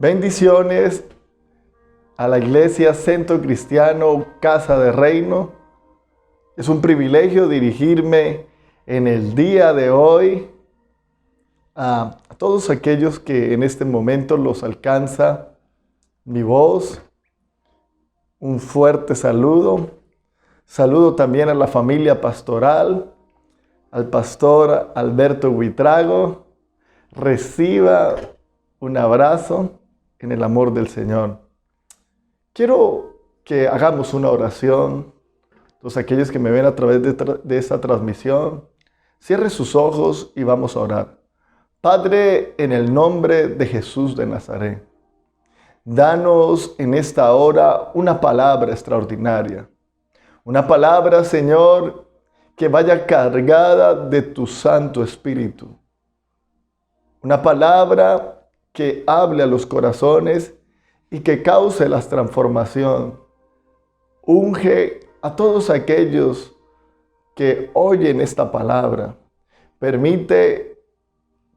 Bendiciones a la Iglesia Centro Cristiano Casa de Reino. Es un privilegio dirigirme en el día de hoy a todos aquellos que en este momento los alcanza mi voz. Un fuerte saludo. Saludo también a la familia pastoral, al pastor Alberto Huitrago. Reciba un abrazo en el amor del Señor. Quiero que hagamos una oración. Todos aquellos que me ven a través de esta transmisión, cierre sus ojos y vamos a orar. Padre, en el nombre de Jesús de Nazaret, danos en esta hora una palabra extraordinaria. Una palabra, Señor, que vaya cargada de tu Santo Espíritu. Una palabra que hable a los corazones y que cause la transformación. Unge a todos aquellos que oyen esta palabra. Permite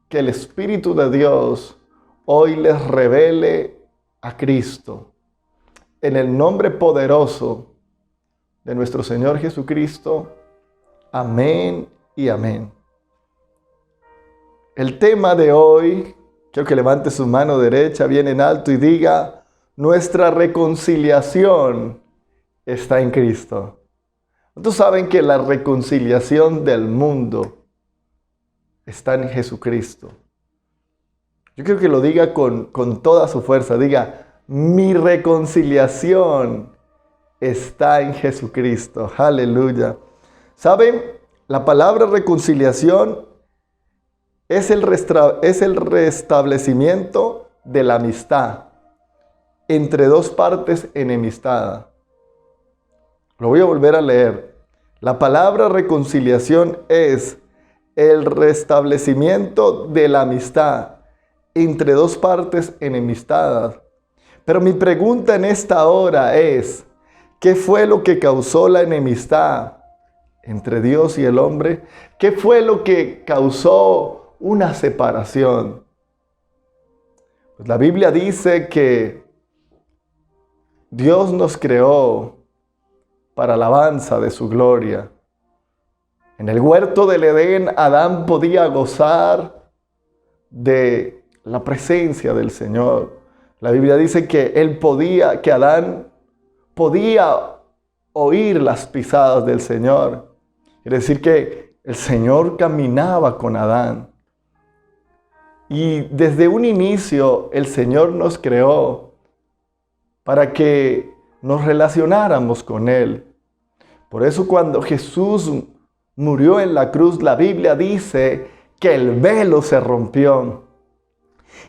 que el Espíritu de Dios hoy les revele a Cristo. En el nombre poderoso de nuestro Señor Jesucristo. Amén y amén. El tema de hoy, quiero que levante su mano derecha bien en alto y diga: nuestra reconciliación está en Cristo. ¿Ustedes saben que la reconciliación del mundo está en Jesucristo? Yo quiero que lo diga con toda su fuerza. Diga: mi reconciliación está en Jesucristo. Aleluya. ¿Saben? La palabra reconciliación es el restablecimiento de la amistad entre dos partes enemistadas. Lo voy a volver a leer. La palabra reconciliación es el restablecimiento de la amistad entre dos partes enemistadas. Pero mi pregunta en esta hora es: ¿qué fue lo que causó la enemistad entre Dios y el hombre? ¿Qué fue lo que causó una separación? Pues la Biblia dice que Dios nos creó para alabanza de su gloria. En el huerto del Edén, Adán podía gozar de la presencia del Señor. La Biblia dice que Adán podía oír las pisadas del Señor. Quiere decir que el Señor caminaba con Adán. Y desde un inicio el Señor nos creó para que nos relacionáramos con Él. Por eso cuando Jesús murió en la cruz, la Biblia dice que el velo se rompió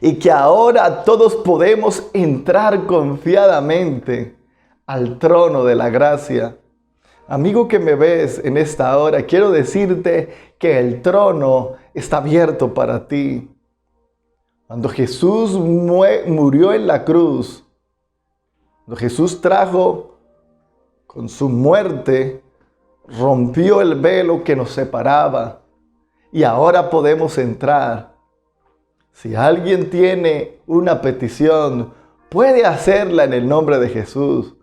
y que ahora todos podemos entrar confiadamente al trono de la gracia. Amigo que me ves en esta hora, quiero decirte que el trono está abierto para ti. Cuando Jesús murió en la cruz, cuando Jesús trajo con su muerte, rompió el velo que nos separaba y ahora podemos entrar. Si alguien tiene una petición, puede hacerla en el nombre de Jesús.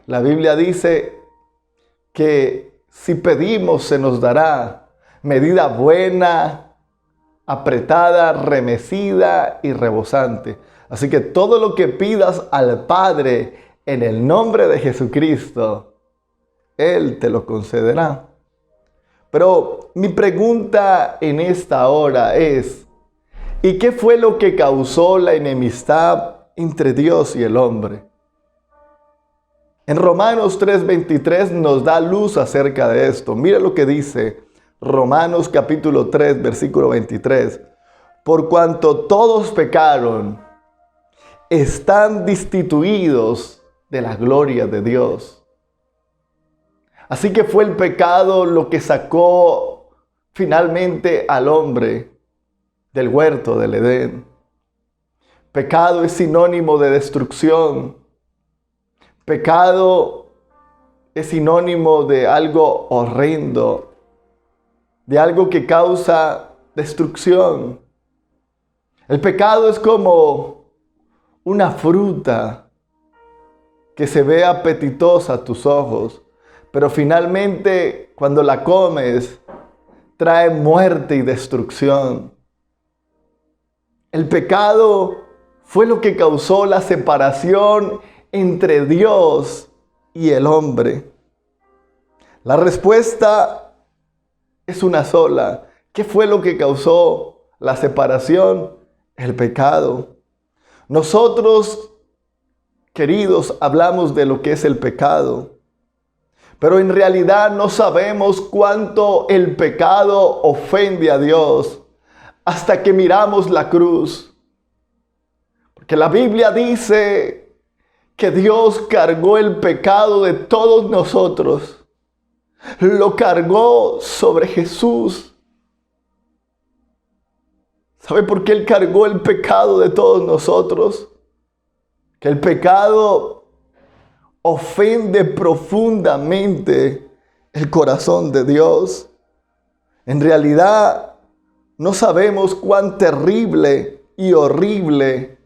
La Biblia dice que si pedimos se nos dará medida buena, apretada, remecida y rebosante. Así que todo lo que pidas al Padre en el nombre de Jesucristo, Él te lo concederá. Pero mi pregunta en esta hora es: ¿y qué fue lo que causó la enemistad entre Dios y el hombre? En Romanos 3:23 nos da luz acerca de esto. Mira lo que dice Romanos capítulo 3, versículo 23. Por cuanto todos pecaron, están destituidos de la gloria de Dios. Así que fue el pecado lo que sacó finalmente al hombre del huerto del Edén. Pecado es sinónimo de destrucción. Pecado es sinónimo de algo horrendo, de algo que causa destrucción. El pecado es como una fruta que se ve apetitosa a tus ojos, pero finalmente cuando la comes trae muerte y destrucción. El pecado fue lo que causó la separación entre Dios y el hombre. La respuesta es una sola. ¿Qué fue lo que causó la separación? El pecado. Nosotros, queridos, hablamos de lo que es el pecado, pero en realidad no sabemos cuánto el pecado ofende a Dios hasta que miramos la cruz. Porque la Biblia dice que Dios cargó el pecado de todos nosotros. Lo cargó sobre Jesús. ¿Sabe por qué Él cargó el pecado de todos nosotros? Que el pecado ofende profundamente el corazón de Dios. En realidad, no sabemos cuán terrible y horrible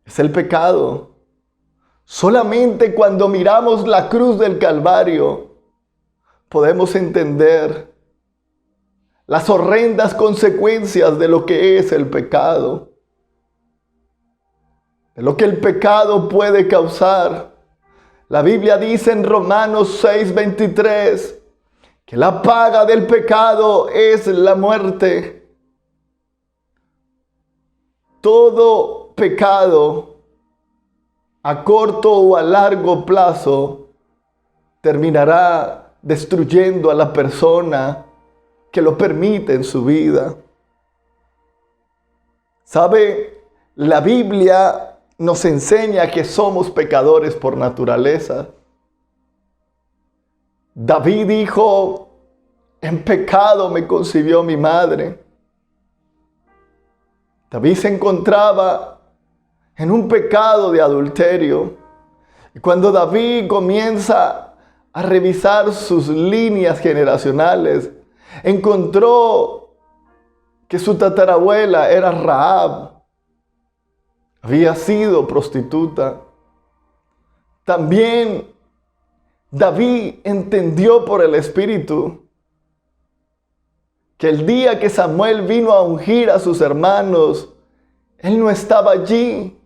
es el pecado. Solamente cuando miramos la cruz del Calvario podemos entender las horrendas consecuencias de lo que es el pecado, de lo que el pecado puede causar. La Biblia dice en Romanos 6:23 que la paga del pecado es la muerte. Todo pecado, a corto o a largo plazo, terminará destruyendo a la persona que lo permite en su vida. ¿Sabe? La Biblia nos enseña que somos pecadores por naturaleza. David dijo, en pecado me concibió mi madre. David se encontraba en un pecado de adulterio. Y cuando David comienza a revisar sus líneas generacionales, encontró que su tatarabuela era Rahab. Había sido prostituta. También David entendió por el Espíritu que el día que Samuel vino a ungir a sus hermanos, él no estaba allí.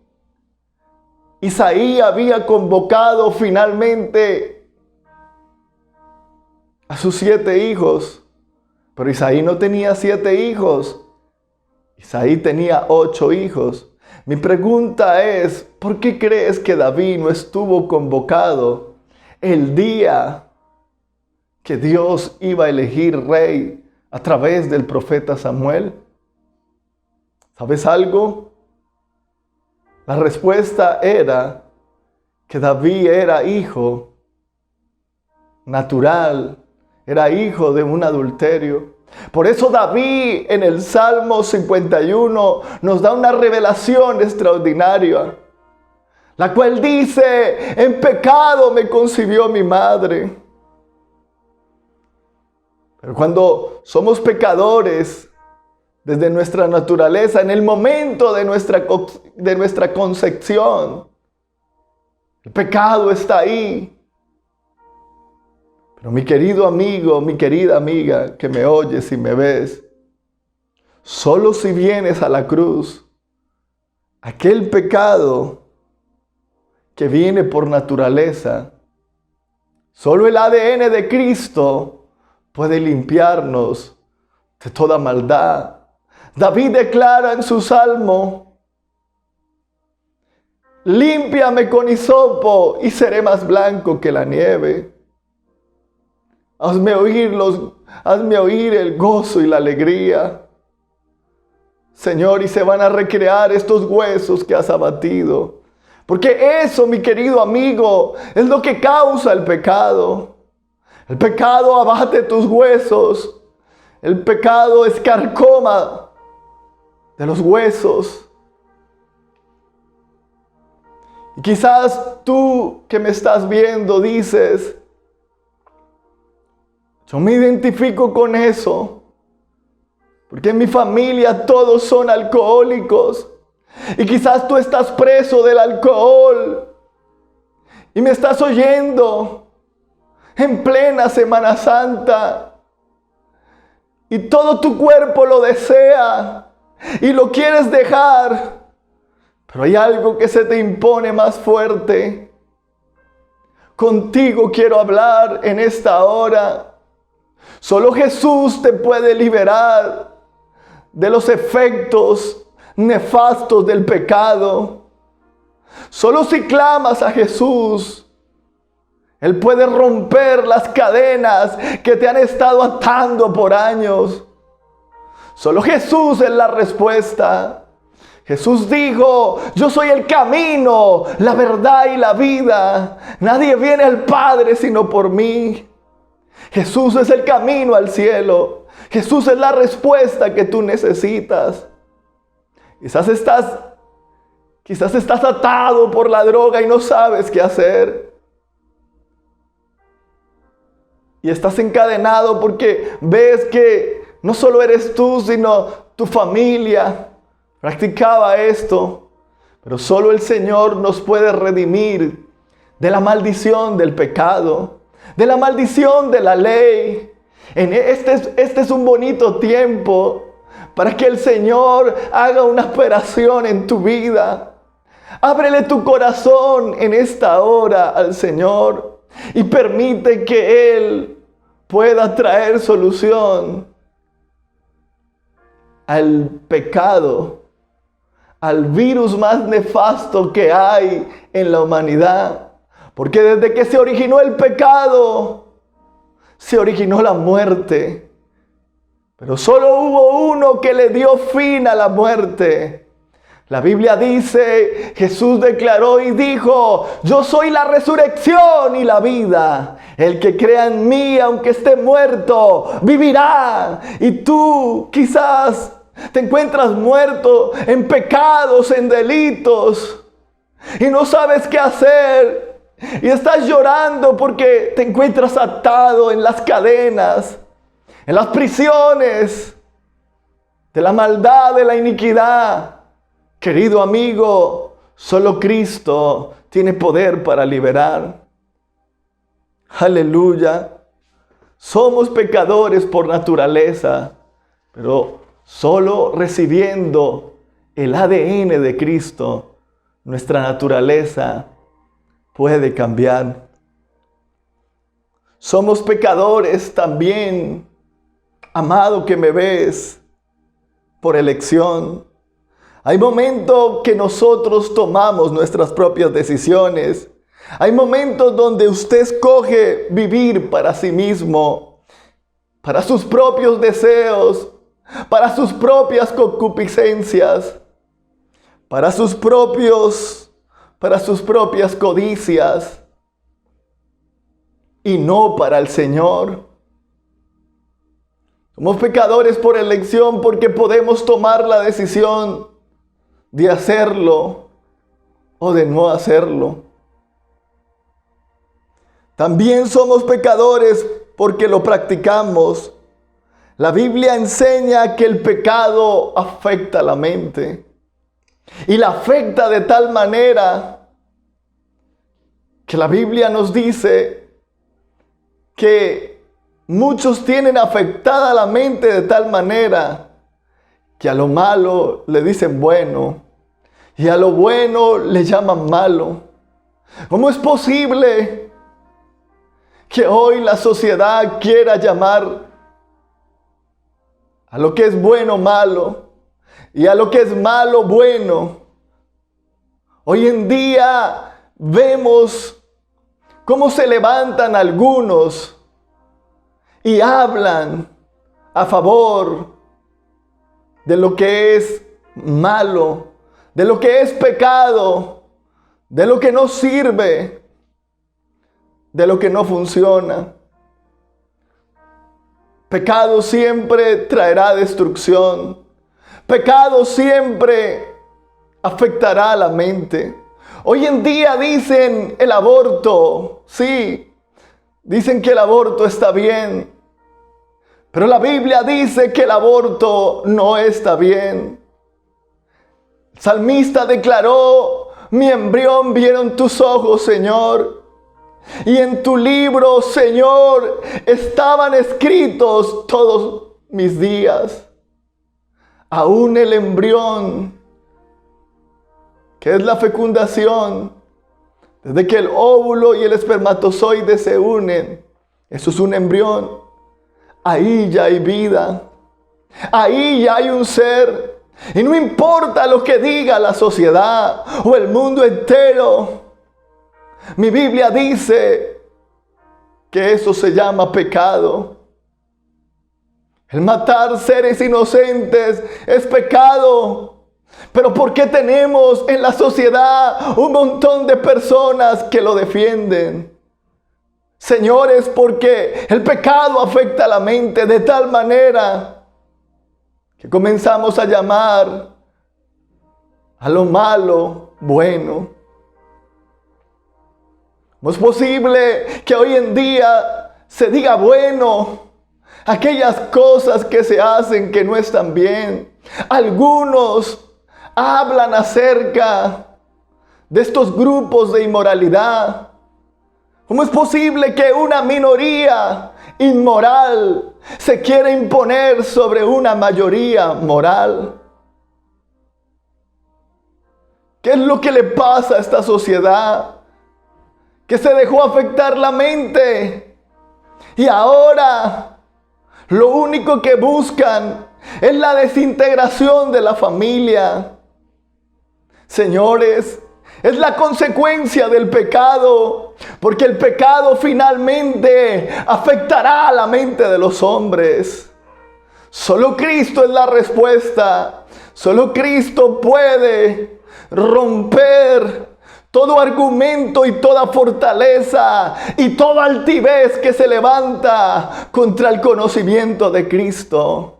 Isaí había convocado finalmente a sus 7 hijos. Pero Isaí no tenía 7 hijos. Isaí tenía 8 hijos. Mi pregunta es, ¿por qué crees que David no estuvo convocado el día que Dios iba a elegir rey a través del profeta Samuel? ¿Sabes algo? La respuesta era que David era hijo natural. Era hijo de un adulterio. Por eso David en el Salmo 51 nos da una revelación extraordinaria, la cual dice, en pecado me concibió mi madre. Pero cuando somos pecadores desde nuestra naturaleza, en el momento de nuestra concepción, el pecado está ahí. Pero mi querido amigo, mi querida amiga, que me oyes y me ves, solo si vienes a la cruz, aquel pecado que viene por naturaleza, solo el ADN de Cristo puede limpiarnos de toda maldad. David declara en su salmo, límpiame con hisopo y seré más blanco que la nieve. Hazme oír el gozo y la alegría. Señor, y se van a recrear estos huesos que has abatido. Porque eso, mi querido amigo, es lo que causa el pecado. El pecado abate tus huesos. El pecado escarcoma de los huesos. Y quizás tú que me estás viendo dices, yo me identifico con eso, porque en mi familia todos son alcohólicos. Y quizás tú estás preso del alcohol y me estás oyendo en plena Semana Santa. Y todo tu cuerpo lo desea y lo quieres dejar. Pero hay algo que se te impone más fuerte. Contigo quiero hablar en esta hora. Solo Jesús te puede liberar de los efectos nefastos del pecado. Solo si clamas a Jesús, Él puede romper las cadenas que te han estado atando por años. Solo Jesús es la respuesta. Jesús dijo: yo soy el camino, la verdad y la vida. Nadie viene al Padre sino por mí. Jesús es el camino al cielo. Jesús es la respuesta que tú necesitas. Quizás estás atado por la droga y no sabes qué hacer. Y estás encadenado porque ves que no solo eres tú, sino tu familia practicaba esto. Pero solo el Señor nos puede redimir de la maldición del pecado, de la maldición de la ley. Este es un bonito tiempo para que el Señor haga una operación en tu vida. Ábrele tu corazón en esta hora al Señor y permite que Él pueda traer solución al pecado, al virus más nefasto que hay en la humanidad. Porque desde que se originó el pecado, se originó la muerte. Pero solo hubo uno que le dio fin a la muerte. La Biblia dice, Jesús declaró y dijo: yo soy la resurrección y la vida. El que crea en mí, aunque esté muerto, vivirá. Y tú quizás te encuentras muerto en pecados, en delitos, y no sabes qué hacer. Y estás llorando porque te encuentras atado en las cadenas, en las prisiones de la maldad, de la iniquidad. Querido amigo, solo Cristo tiene poder para liberar. Aleluya. Somos pecadores por naturaleza, pero solo recibiendo el ADN de Cristo, nuestra naturaleza puede cambiar. Somos pecadores también, amado que me ves, por elección. Hay momentos que nosotros tomamos nuestras propias decisiones. Hay momentos donde usted escoge vivir para sí mismo, para sus propios deseos, para sus propias concupiscencias, para sus propias codicias, y no para el Señor. Somos pecadores por elección porque podemos tomar la decisión de hacerlo o de no hacerlo. También somos pecadores porque lo practicamos. La Biblia enseña que el pecado afecta la mente. Y la afecta de tal manera que la Biblia nos dice que muchos tienen afectada la mente de tal manera que a lo malo le dicen bueno y a lo bueno le llaman malo. ¿Cómo es posible que hoy la sociedad quiera llamar a lo que es bueno malo y a lo que es malo bueno? Hoy en día vemos cómo se levantan algunos y hablan a favor de lo que es malo, de lo que es pecado, de lo que no sirve, de lo que no funciona. Pecado siempre traerá destrucción. Pecado siempre afectará a la mente. Hoy en día dicen el aborto, sí, dicen que el aborto está bien, pero la Biblia dice que el aborto no está bien. El salmista declaró: mi embrión vieron tus ojos, Señor, y en tu libro, Señor, estaban escritos todos mis días. Aún el embrión, que es la fecundación, desde que el óvulo y el espermatozoide se unen, eso es un embrión. Ahí ya hay vida. Ahí ya hay un ser. Y no importa lo que diga la sociedad o el mundo entero. Mi Biblia dice que eso se llama pecado. El matar seres inocentes es pecado. Pero ¿por qué tenemos en la sociedad un montón de personas que lo defienden? Señores, porque el pecado afecta a la mente de tal manera que comenzamos a llamar a lo malo bueno. ¿Cómo es posible que hoy en día se diga bueno aquellas cosas que se hacen que no están bien? Algunos hablan acerca de estos grupos de inmoralidad. ¿Cómo es posible que una minoría inmoral se quiera imponer sobre una mayoría moral? ¿Qué es lo que le pasa a esta sociedad? Que se dejó afectar la mente y ahora lo único que buscan es la desintegración de la familia. Señores, es la consecuencia del pecado, porque el pecado finalmente afectará a la mente de los hombres. Solo Cristo es la respuesta. Solo Cristo puede romper todo argumento y toda fortaleza y toda altivez que se levanta contra el conocimiento de Cristo.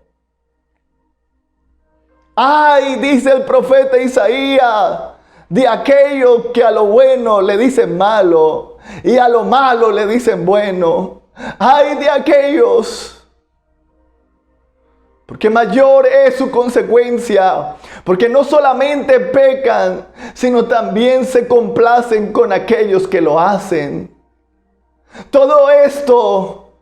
Ay, dice el profeta Isaías, de aquello que a lo bueno le dicen malo y a lo malo le dicen bueno. Ay de aquellos, porque mayor es su consecuencia, porque no solamente pecan, sino también se complacen con aquellos que lo hacen. Todo esto,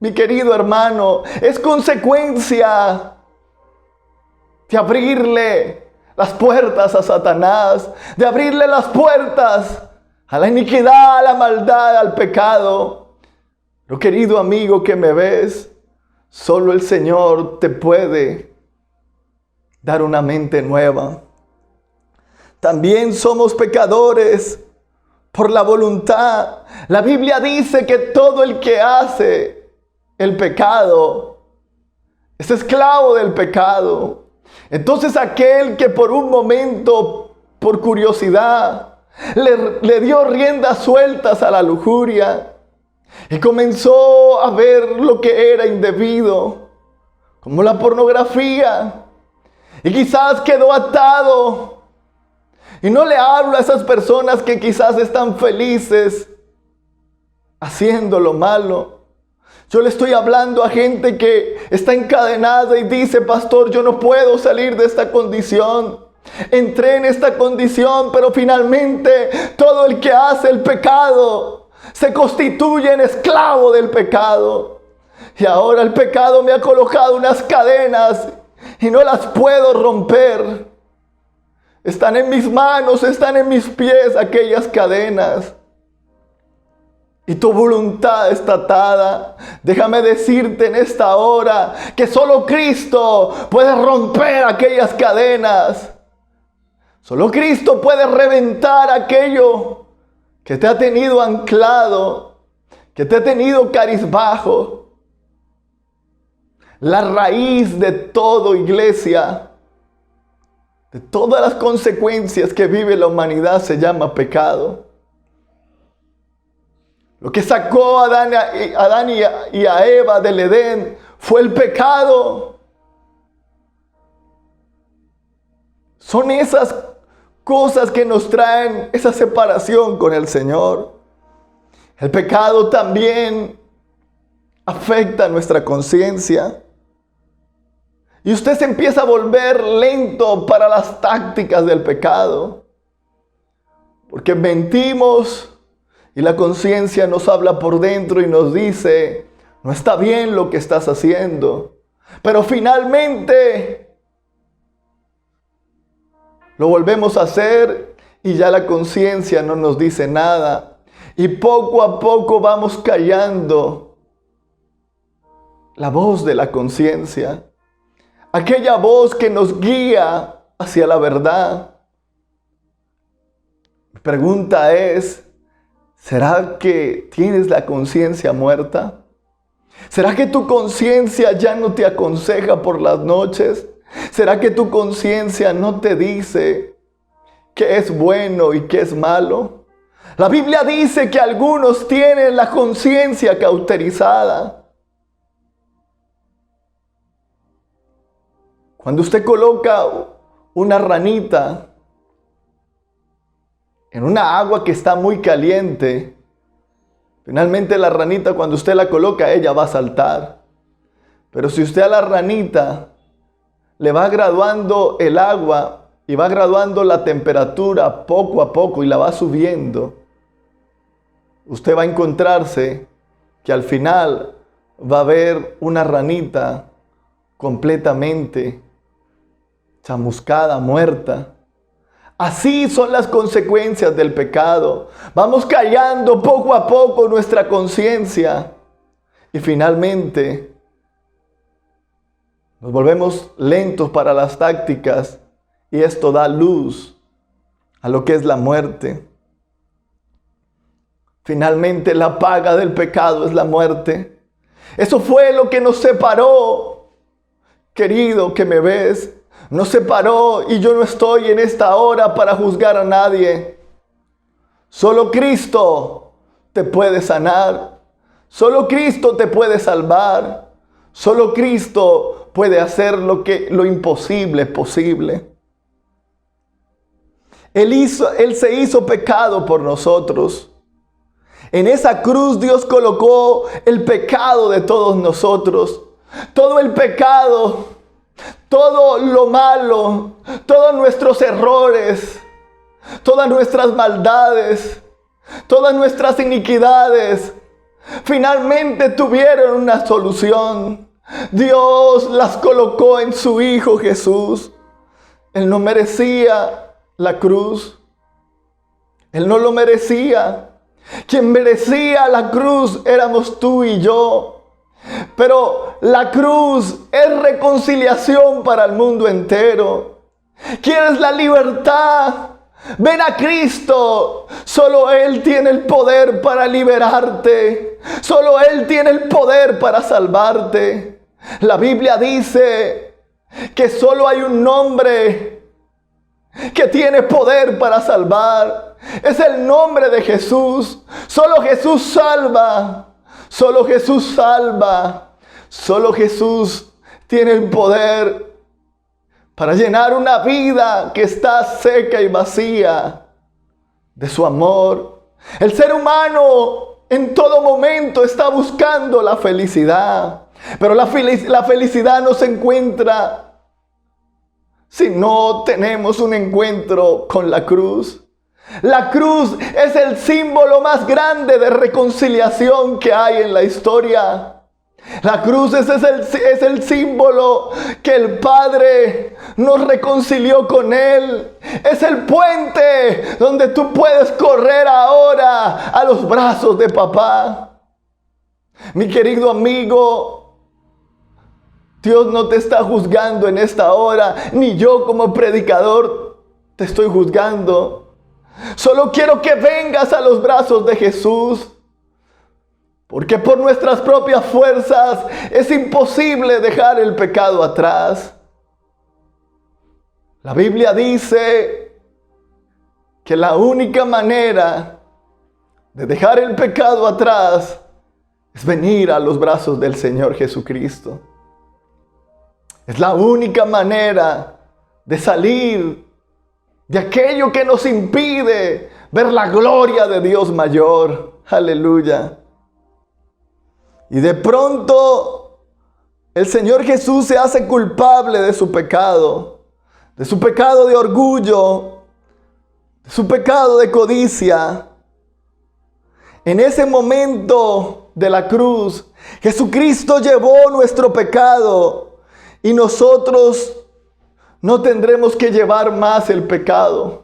mi querido hermano, es consecuencia de abrirle las puertas a Satanás, de abrirle las puertas a la iniquidad, a la maldad, al pecado. Pero querido amigo que me ves, solo el Señor te puede dar una mente nueva. También somos pecadores por la voluntad. La Biblia dice que todo el que hace el pecado es esclavo del pecado. Entonces aquel que por un momento, por curiosidad, le dio riendas sueltas a la lujuria y comenzó a ver lo que era indebido, como la pornografía, y quizás quedó atado. Y no le hablo a esas personas que quizás están felices haciendo lo malo. Yo le estoy hablando a gente que está encadenada y dice: pastor, yo no puedo salir de esta condición. Entré en esta condición, pero finalmente todo el que hace el pecado se constituye en esclavo del pecado. Y ahora el pecado me ha colocado unas cadenas y no las puedo romper. Están en mis manos, están en mis pies aquellas cadenas. Y tu voluntad está atada. Déjame decirte en esta hora que solo Cristo puede romper aquellas cadenas. Solo Cristo puede reventar aquello que te ha tenido anclado, que te ha tenido cabizbajo. La raíz de todo, iglesia, de todas las consecuencias que vive la humanidad se llama pecado. Lo que sacó a Adán y a Eva del Edén fue el pecado. Son esas cosas que nos traen esa separación con el Señor. El pecado también afecta nuestra conciencia. Y usted se empieza a volver lento para las tácticas del pecado. Porque mentimos y la conciencia nos habla por dentro y nos dice, no está bien lo que estás haciendo. Pero finalmente lo volvemos a hacer y ya la conciencia no nos dice nada. Y poco a poco vamos callando la voz de la conciencia. Aquella voz que nos guía hacia la verdad. Mi pregunta es, ¿será que tienes la conciencia muerta? ¿Será que tu conciencia ya no te aconseja por las noches? ¿Será que tu conciencia no te dice qué es bueno y qué es malo? La Biblia dice que algunos tienen la conciencia cauterizada. Cuando usted coloca una ranita en una agua que está muy caliente, finalmente la ranita, cuando usted la coloca, ella va a saltar. Pero si usted a la ranita le va graduando el agua y va graduando la temperatura poco a poco y la va subiendo, usted va a encontrarse que al final va a haber una ranita completamente chamuscada, muerta. Así son las consecuencias del pecado. Vamos callando poco a poco nuestra conciencia y finalmente nos volvemos lentos para las tácticas y esto da luz a lo que es la muerte. Finalmente la paga del pecado es la muerte. Eso fue lo que nos separó, querido que me ves. Nos separó y yo no estoy en esta hora para juzgar a nadie. Solo Cristo te puede sanar. Solo Cristo te puede salvar. Solo Cristo puede hacer lo imposible posible. Él se hizo pecado por nosotros. En esa cruz Dios colocó el pecado de todos nosotros. Todo el pecado, todo lo malo, todos nuestros errores, todas nuestras maldades, todas nuestras iniquidades, finalmente tuvieron una solución. Dios las colocó en su Hijo Jesús. Él no merecía la cruz. Él no lo merecía. Quien merecía la cruz éramos tú y yo. Pero la cruz es reconciliación para el mundo entero. ¿Quieres la libertad? Ven a Cristo. Solo Él tiene el poder para liberarte. Solo Él tiene el poder para salvarte. La Biblia dice que solo hay un nombre que tiene poder para salvar. Es el nombre de Jesús. Solo Jesús salva. Solo Jesús salva. Solo Jesús tiene el poder para llenar una vida que está seca y vacía de su amor. El ser humano en todo momento está buscando la felicidad. Pero la felicidad no se encuentra si no tenemos un encuentro con la cruz. La cruz es el símbolo más grande de reconciliación que hay en la historia. La cruz es el símbolo que el Padre nos reconcilió con Él. Es el puente donde tú puedes correr ahora a los brazos de papá. Mi querido amigo, Dios no te está juzgando en esta hora, ni yo como predicador te estoy juzgando. Solo quiero que vengas a los brazos de Jesús. Porque por nuestras propias fuerzas es imposible dejar el pecado atrás. La Biblia dice que la única manera de dejar el pecado atrás es venir a los brazos del Señor Jesucristo. Es la única manera de salir de aquello que nos impide ver la gloria de Dios mayor. Aleluya. Y de pronto El Señor Jesús se hace culpable de su pecado de orgullo, de su pecado de codicia. En ese momento de la cruz, Jesucristo llevó nuestro pecado y nosotros no tendremos que llevar más el pecado.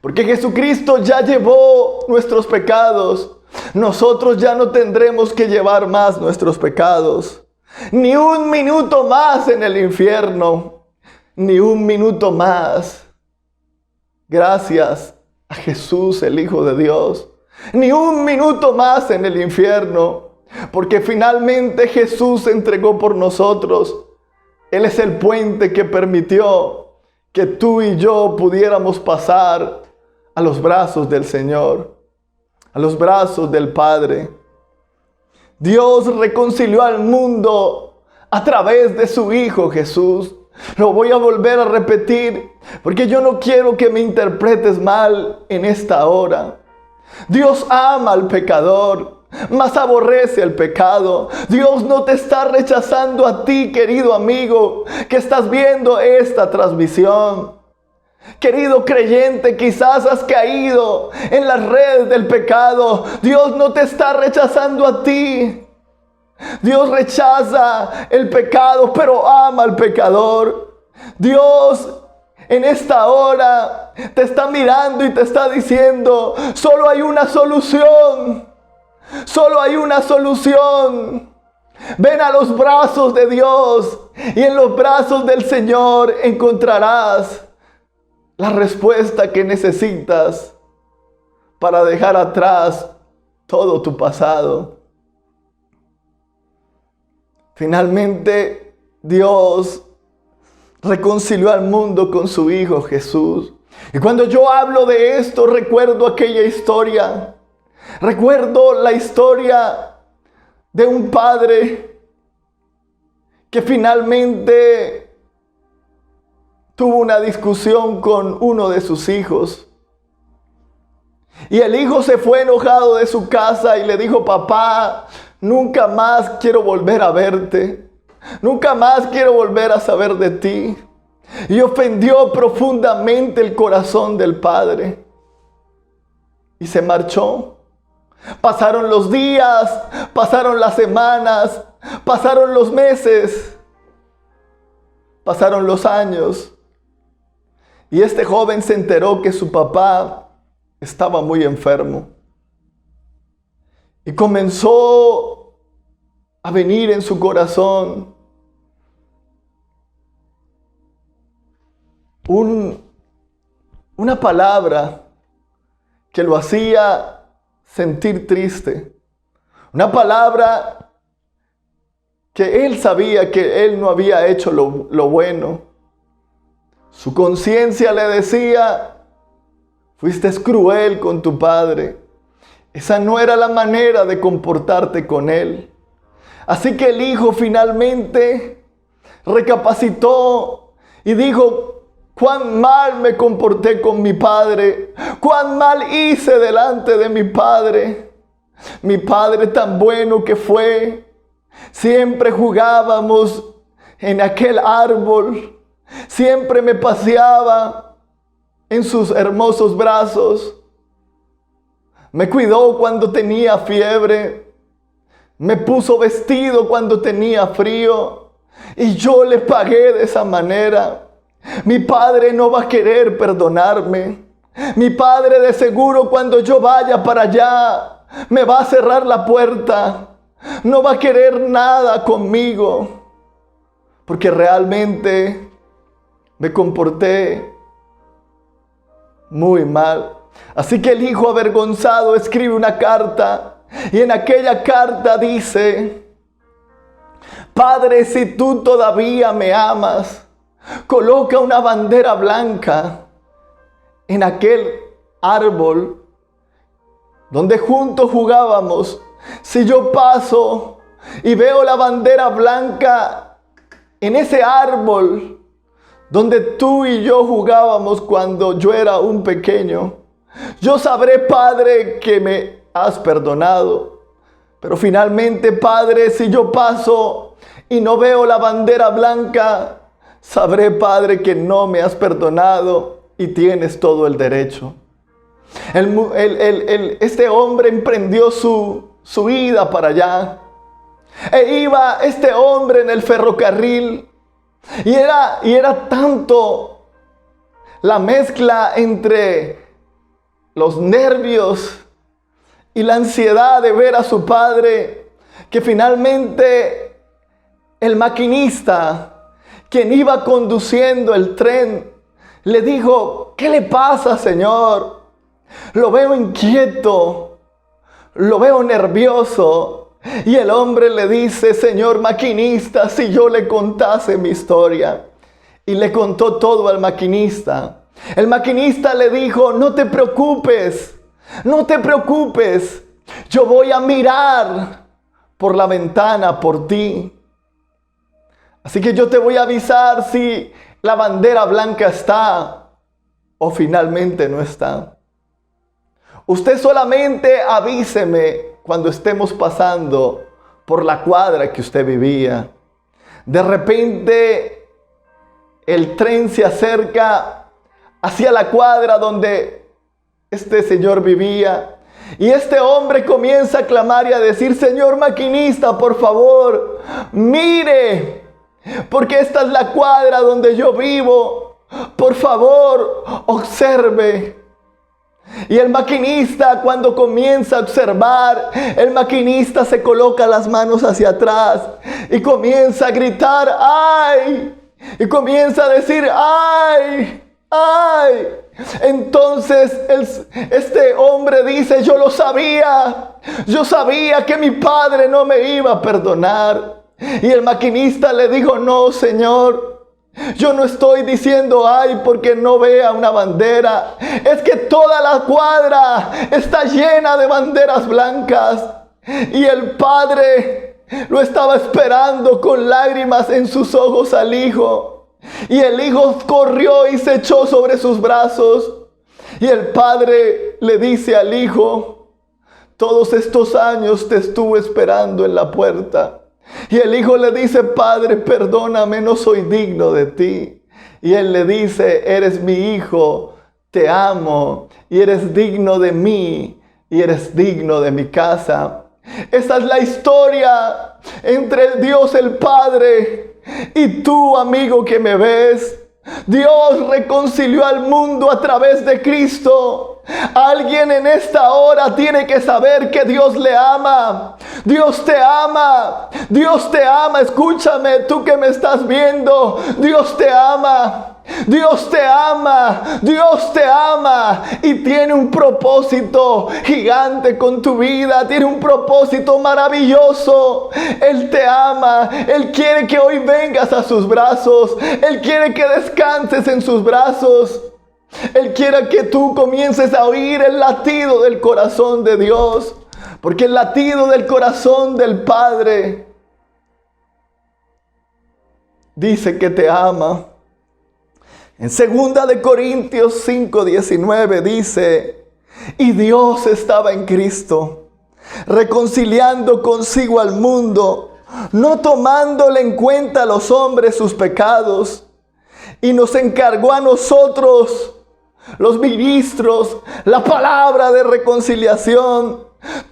Porque Jesucristo ya llevó nuestros pecados. Nosotros ya no tendremos que llevar más nuestros pecados. Ni un minuto más en el infierno. Ni un minuto más. Gracias a Jesús, el Hijo de Dios. Ni un minuto más en el infierno. Porque finalmente Jesús se entregó por nosotros. Él es el puente que permitió que tú y yo pudiéramos pasar a los brazos del Señor, a los brazos del Padre. Dios reconcilió al mundo a través de su Hijo Jesús. Lo voy a volver a repetir porque yo no quiero que me interpretes mal en esta hora. Dios ama al pecador, mas aborrece el pecado. Dios no te está rechazando a ti, querido amigo, que estás viendo esta transmisión. Querido creyente, quizás has caído en las redes del pecado. Dios no te está rechazando a ti. Dios rechaza el pecado, pero ama al pecador. Dios en esta hora te está mirando y te está diciendo, solo hay una solución. Solo hay una solución. Ven a los brazos de Dios y en los brazos del Señor encontrarás la respuesta que necesitas para dejar atrás todo tu pasado. Finalmente, Dios reconcilió al mundo con su Hijo Jesús. Y cuando yo hablo de esto, recuerdo aquella historia. Recuerdo la historia de un padre que finalmente tuvo una discusión con uno de sus hijos. Y el hijo se fue enojado de su casa y le dijo, papá, nunca más quiero volver a verte. Nunca más quiero volver a saber de ti. Y ofendió profundamente el corazón del padre. Y se marchó. Pasaron los días, pasaron las semanas, pasaron los meses, pasaron los años. Y este joven se enteró que su papá estaba muy enfermo. Y comenzó a venir en su corazón una palabra que lo hacía sentir triste. Una palabra que él sabía que él no había hecho lo bueno. Su conciencia le decía, fuiste cruel con tu padre. Esa no era la manera de comportarte con él. Así que el hijo finalmente recapacitó y dijo, cuán mal me comporté con mi padre, cuán mal hice delante de mi padre. Mi padre tan bueno que fue. Siempre jugábamos en aquel árbol. Siempre me paseaba en sus hermosos brazos. Me cuidó cuando tenía fiebre. Me puso vestido cuando tenía frío. Y yo le pagué de esa manera. Mi padre no va a querer perdonarme. Mi padre de seguro cuando yo vaya para allá me va a cerrar la puerta. No va a querer nada conmigo. Porque realmente me comporté muy mal. Así que el hijo avergonzado escribe una carta. Y en aquella carta dice, Padre, si tú todavía me amas, coloca una bandera blanca en aquel árbol donde juntos jugábamos. Si yo paso y veo la bandera blanca en ese árbol donde tú y yo jugábamos cuando yo era un pequeño, yo sabré, Padre, que me has perdonado. Pero finalmente, Padre, si yo paso y no veo la bandera blanca, sabré, Padre, que no me has perdonado y tienes todo el derecho. Este hombre emprendió su ida para allá. E iba este hombre en el ferrocarril. Y era tanto la mezcla entre los nervios y la ansiedad de ver a su padre, que finalmente el maquinista, quien iba conduciendo el tren, le dijo: ¿qué le pasa, señor? Lo veo inquieto, lo veo nervioso. Y el hombre le dice: señor maquinista, si yo le contase mi historia. Y le contó todo al maquinista. El maquinista le dijo: no te preocupes, no te preocupes. Yo voy a mirar por la ventana por ti. Así que yo te voy a avisar si la bandera blanca está o finalmente no está. Usted solamente avíseme cuando estemos pasando por la cuadra que usted vivía. De repente el tren se acerca hacia la cuadra donde este señor vivía. Y este hombre comienza a clamar y a decir: señor maquinista, por favor, mire, porque esta es la cuadra donde yo vivo. Por favor, observe. Y el maquinista, cuando comienza a observar, el maquinista se coloca las manos hacia atrás y comienza a gritar: ¡ay! Y comienza a decir: ¡ay! ¡ay! Entonces este hombre dice: yo sabía que mi padre no me iba a perdonar. Y el maquinista le dijo: no, señor, yo no estoy diciendo ay porque no vea una bandera. Es que toda la cuadra está llena de banderas blancas. Y el padre lo estaba esperando con lágrimas en sus ojos al hijo. Y el hijo corrió y se echó sobre sus brazos. Y el padre le dice al hijo: todos estos años te estuve esperando en la puerta. Y el hijo le dice: padre, perdóname, no soy digno de ti. Y él le dice: eres mi hijo, te amo, y eres digno de mí, y eres digno de mi casa. Esa es la historia entre Dios el Padre y tú, amigo que me ves. Dios reconcilió al mundo a través de Cristo. Alguien en esta hora tiene que saber que Dios le ama. Dios te ama. Dios te ama. Escúchame, tú que me estás viendo. Dios te ama. Dios te ama, Dios te ama y tiene un propósito gigante con tu vida, tiene un propósito maravilloso. Él te ama, Él quiere que hoy vengas a sus brazos, Él quiere que descanses en sus brazos, Él quiere que tú comiences a oír el latido del corazón de Dios, porque el latido del corazón del Padre dice que te ama. En 2 Corintios 5:19 dice: y Dios estaba en Cristo, reconciliando consigo al mundo, no tomándole en cuenta a los hombres sus pecados, y nos encargó a nosotros, los ministros, la palabra de reconciliación.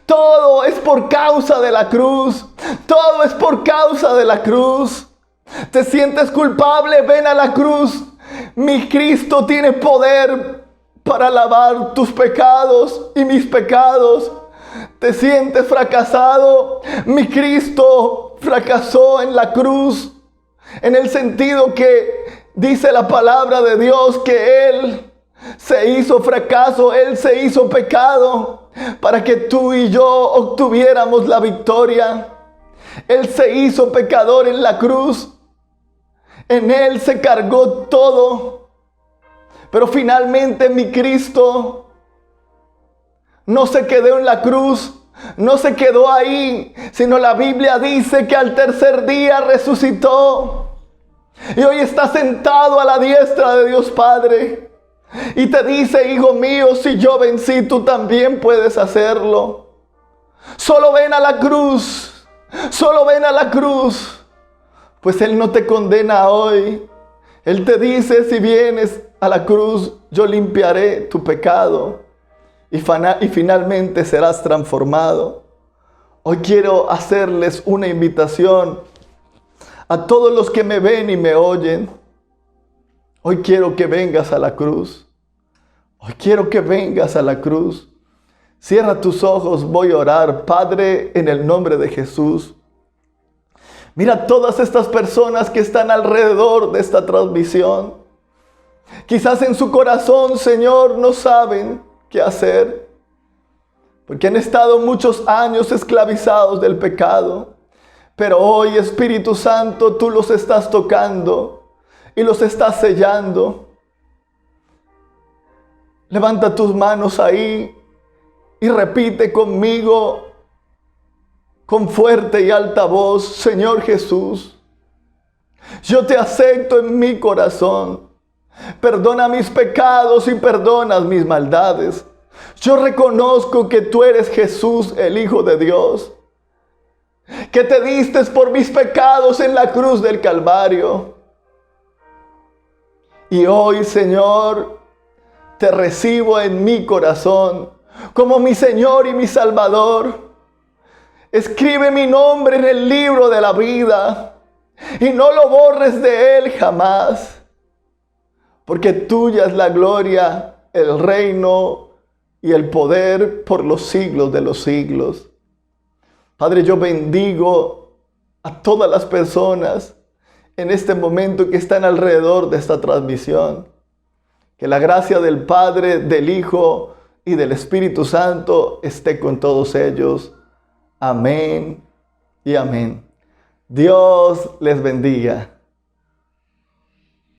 Todo es por causa de la cruz. Todo es por causa de la cruz. ¿Te sientes culpable? Ven a la cruz. Mi Cristo tiene poder para lavar tus pecados y mis pecados. ¿Te sientes fracasado? Mi Cristo fracasó en la cruz, en el sentido que dice la palabra de Dios que Él se hizo fracaso, Él se hizo pecado para que tú y yo obtuviéramos la victoria. Él se hizo pecador en la cruz. En Él se cargó todo. Pero finalmente mi Cristo no se quedó en la cruz, no se quedó ahí, sino la Biblia dice que al tercer día resucitó. Y hoy está sentado a la diestra de Dios Padre. Y te dice: hijo mío, si yo vencí, tú también puedes hacerlo. Solo ven a la cruz. Solo ven a la cruz. pues Él no te condena hoy. Él te dice, si vienes a la cruz, yo limpiaré tu pecado y finalmente serás transformado. Hoy quiero hacerles una invitación a todos los que me ven y me oyen. Hoy quiero que vengas a la cruz. Hoy quiero que vengas a la cruz. Cierra tus ojos, voy a orar. Padre, en el nombre de Jesús. Mira todas estas personas que están alrededor de esta transmisión. Quizás en su corazón, Señor, no saben qué hacer, porque han estado muchos años esclavizados del pecado. Pero hoy, Espíritu Santo, tú los estás tocando y los estás sellando. Levanta tus manos ahí y repite conmigo con fuerte y alta voz: Señor Jesús, yo te acepto en mi corazón. Perdona mis pecados y perdonas mis maldades. Yo reconozco que tú eres Jesús, el Hijo de Dios, que te diste por mis pecados en la cruz del Calvario. Y hoy, Señor, te recibo en mi corazón como mi Señor y mi Salvador. Escribe mi nombre en el libro de la vida y no lo borres de él jamás, porque tuya es la gloria, el reino y el poder por los siglos de los siglos. Padre, yo bendigo a todas las personas en este momento que están alrededor de esta transmisión. Que la gracia del Padre, del Hijo y del Espíritu Santo esté con todos ellos. Amén y amén. Dios les bendiga.